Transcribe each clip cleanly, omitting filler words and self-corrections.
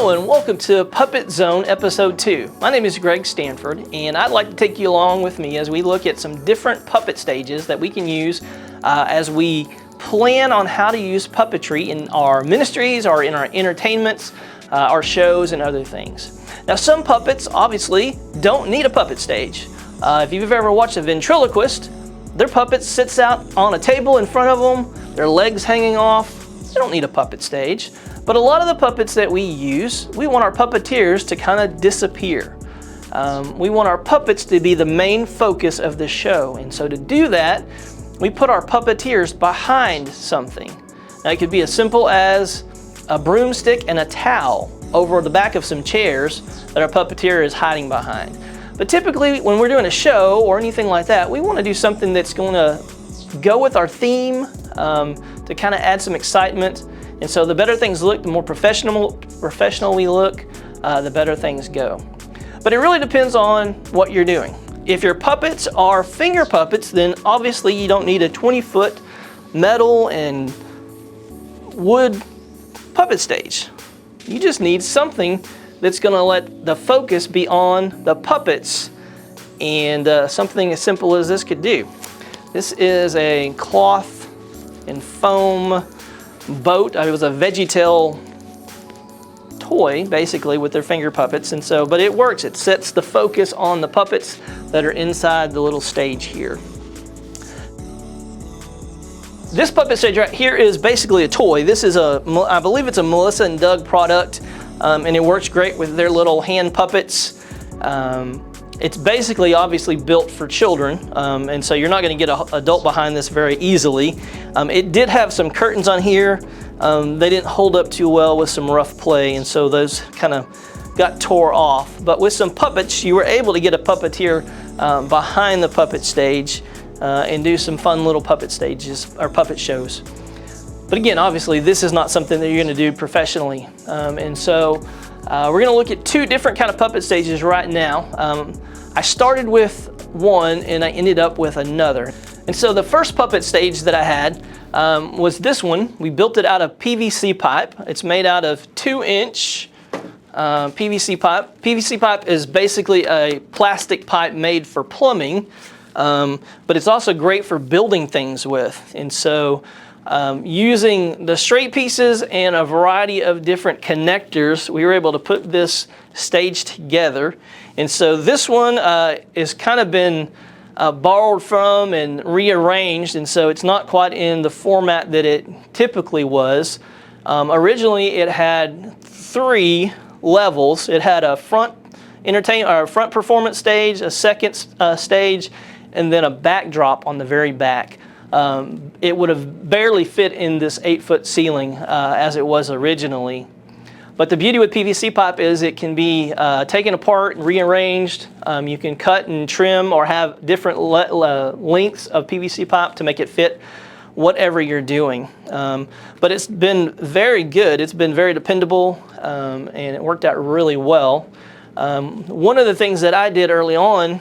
Hello and welcome to Puppet Zone Episode 2. My name is Greg Stanford and I'd like to take you along with me as we look at some different puppet stages that we can use as we plan on how to use puppetry in our ministries or in our entertainments, our shows and other things. Now some puppets obviously don't need a puppet stage. If you've ever watched a ventriloquist, their puppet sits out on a table in front of them, their legs hanging off. They don't need a puppet stage. But a lot of the puppets that we use, we want our puppeteers to kind of disappear. We want our puppets to be the main focus of the show. And so to do that, we put our puppeteers behind something. Now it could be as simple as a broomstick and a towel over the back of some chairs that our puppeteer is hiding behind. But typically when we're doing a show or anything like that, we want to do something that's going to go with our theme to kind of add some excitement. And so the better things look, the more professional we look, the better things go. But it really depends on what you're doing. If your puppets are finger puppets, then obviously you don't need a 20-foot metal and wood puppet stage. You just need something that's going to let the focus be on the puppets, and something as simple as this could do. This is a cloth and foam boat. It was a VeggieTale toy, basically, with their finger puppets, and so, but it works. It sets the focus on the puppets that are inside the little stage here. This puppet stage right here is basically a toy. This is I believe it's a Melissa and Doug product, and it works great with their little hand puppets. It's basically obviously built for children, and so you're not going to get an adult behind this very easily. It did have some curtains on here. They didn't hold up too well with some rough play, and so those kind of got tore off. But with some puppets, you were able to get a puppeteer behind the puppet stage and do some fun little puppet stages or puppet shows. But again, obviously, this is not something that you're going to do professionally, and so we're going to look at two different kind of puppet stages right now. I started with one and I ended up with another. And so the first puppet stage that I had was this one. We built it out of PVC pipe. It's made out of 2-inch PVC pipe. PVC pipe is basically a plastic pipe made for plumbing, but it's also great for building things with. And so using the straight pieces and a variety of different connectors, we were able to put this stage together. And so this one is kind of been borrowed from and rearranged, and so it's not quite in the format that it typically was. Originally it had 3 levels. It had a front performance stage, a second stage, and then a backdrop on the very back. It would have barely fit in this 8-foot ceiling as it was originally. But the beauty with PVC pipe is it can be taken apart and rearranged. You can cut and trim or have different lengths of PVC pipe to make it fit whatever you're doing. But it's been very good. It's been very dependable, and it worked out really well. One of the things that I did early on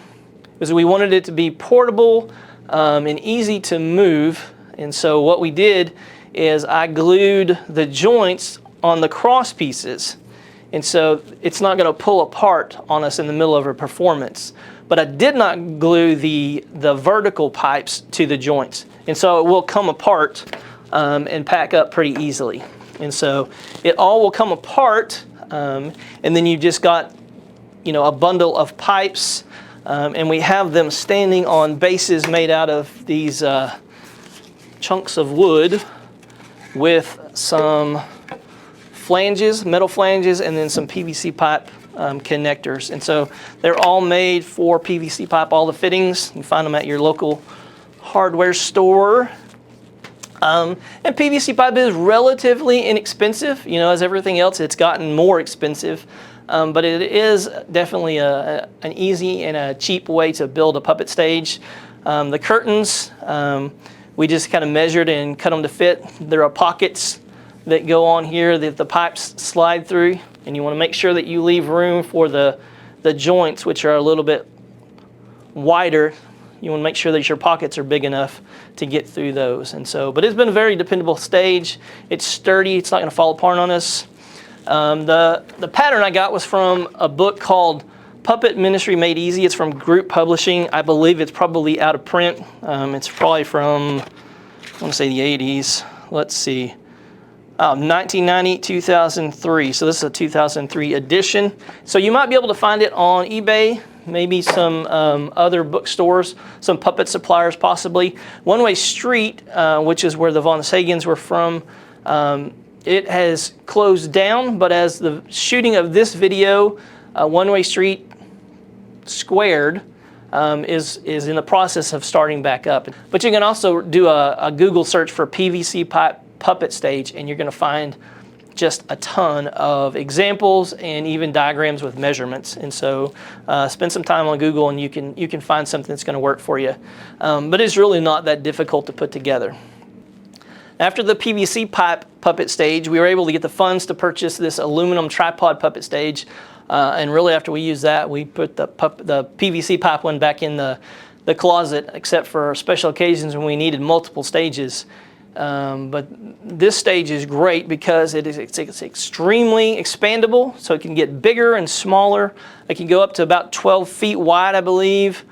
was we wanted it to be portable and easy to move. And so what we did is I glued the joints on the cross pieces, and so it's not going to pull apart on us in the middle of a performance. But I did not glue the vertical pipes to the joints, and so it will come apart and pack up pretty easily. And so it all will come apart, and then you've just got, you know, a bundle of pipes, and we have them standing on bases made out of these chunks of wood with some flanges, metal flanges, and then some PVC pipe connectors. And so they're all made for PVC pipe, all the fittings. You find them at your local hardware store. And PVC pipe is relatively inexpensive. You know, as everything else, it's gotten more expensive. But it is definitely an easy and a cheap way to build a puppet stage. The curtains, we just kind of measured and cut them to fit. There are pockets that go on here that the pipes slide through, and you want to make sure that you leave room for the joints, which are a little bit wider. You want to make sure that your pockets are big enough to get through those. And so, but it's been a very dependable stage. It's sturdy. It's not going to fall apart on us. The pattern I got was from a book called Puppet Ministry Made Easy. It's from Group Publishing. I believe it's probably out of print. It's probably from, I want to say the 80s. Let's see. 1990, 2003. So this is a 2003 edition. So you might be able to find it on eBay, maybe some other bookstores, some puppet suppliers possibly. One Way Street, which is where the Von Sagans were from, it has closed down, but as the shooting of this video, One Way Street Squared is in the process of starting back up. But you can also do a Google search for PVC pipe puppet stage, and you're going to find just a ton of examples and even diagrams with measurements. And so spend some time on Google and you can find something that's going to work for you. But it's really not that difficult to put together. After the PVC pipe puppet stage, we were able to get the funds to purchase this aluminum tripod puppet stage. And really after we used that, we put the PVC pipe one back in the closet, except for special occasions when we needed multiple stages. But this stage is great because it's extremely expandable, so it can get bigger and smaller. It can go up to about 12 feet wide, I believe.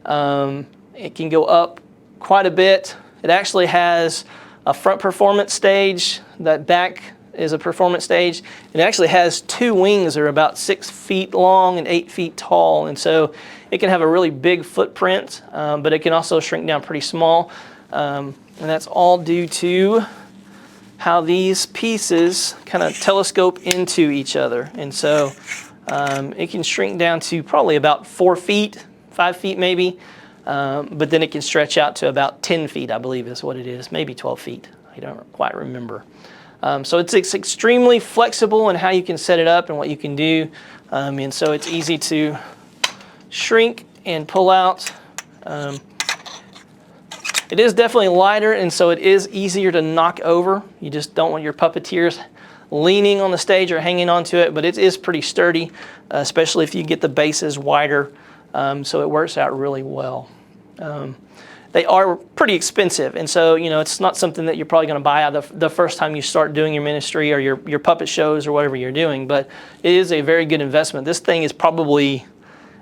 It can go up quite a bit. It actually has a front performance stage. That back is a performance stage. It actually has two wings that are about 6 feet long and 8 feet tall, and so it can have a really big footprint, but it can also shrink down pretty small. And that's all due to how these pieces kind of telescope into each other. And so it can shrink down to probably about 4 feet, 5 feet maybe, but then it can stretch out to about 10 feet, I believe is what it is, maybe 12 feet. I don't quite remember. So it's extremely flexible in how you can set it up and what you can do. And so it's easy to shrink and pull out. It is definitely lighter, and so it is easier to knock over. You just don't want your puppeteers leaning on the stage or hanging onto it, but it is pretty sturdy, especially if you get the bases wider, so it works out really well. They are pretty expensive, and so it's not something that you're probably going to buy out the first time you start doing your ministry or your puppet shows or whatever you're doing, but it is a very good investment. This thing is probably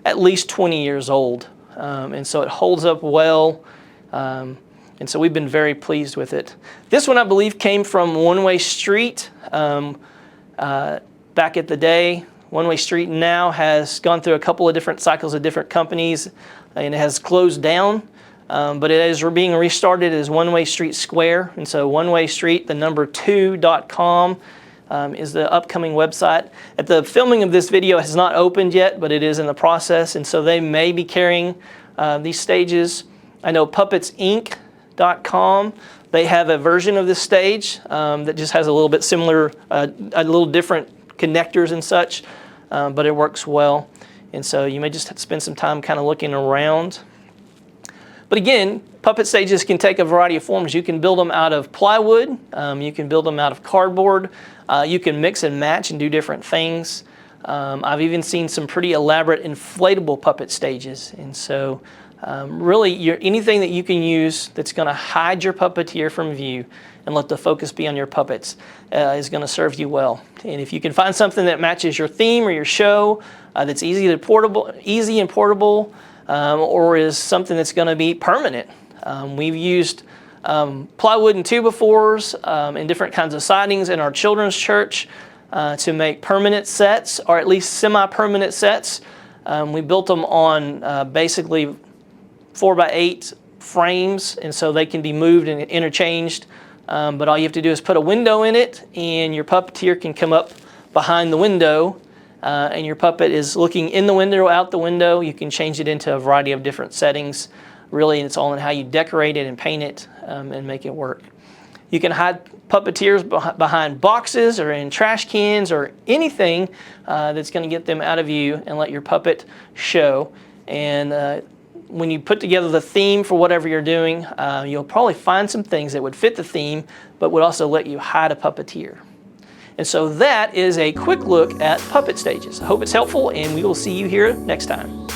at least 20 years old, and so it holds up well. And so we've been very pleased with it. This one, I believe, came from One Way Street back at the day. One Way Street now has gone through a couple of different cycles of different companies, and it has closed down. But it is being restarted as One Way Street Square. And so One Way Street, the number 2.com, is the upcoming website. At the filming of this video, it has not opened yet, but it is in the process. And so they may be carrying these stages. I know PuppetsInc.com, they have a version of this stage that just has a little bit similar, a little different connectors and such, but it works well. And so you may just have to spend some time kind of looking around. But again, puppet stages can take a variety of forms. You can build them out of plywood, you can build them out of cardboard, you can mix and match and do different things. I've even seen some pretty elaborate inflatable puppet stages. And so really, anything that you can use that's going to hide your puppeteer from view and let the focus be on your puppets is going to serve you well. And if you can find something that matches your theme or your show, that's easy and portable, or is something that's going to be permanent. We've used plywood and 2x4s and different kinds of sidings in our children's church to make permanent sets, or at least semi-permanent sets. We built them on basically 4x8 frames, and so they can be moved and interchanged. But all you have to do is put a window in it, and your puppeteer can come up behind the window, and your puppet is looking in the window or out the window. You can change it into a variety of different settings. Really, it's all in how you decorate it and paint it and make it work. You can hide puppeteers behind boxes or in trash cans or anything that's going to get them out of view and let your puppet show. And when you put together the theme for whatever you're doing, you'll probably find some things that would fit the theme, but would also let you hide a puppeteer. And so that is a quick look at puppet stages. I hope it's helpful, and we will see you here next time.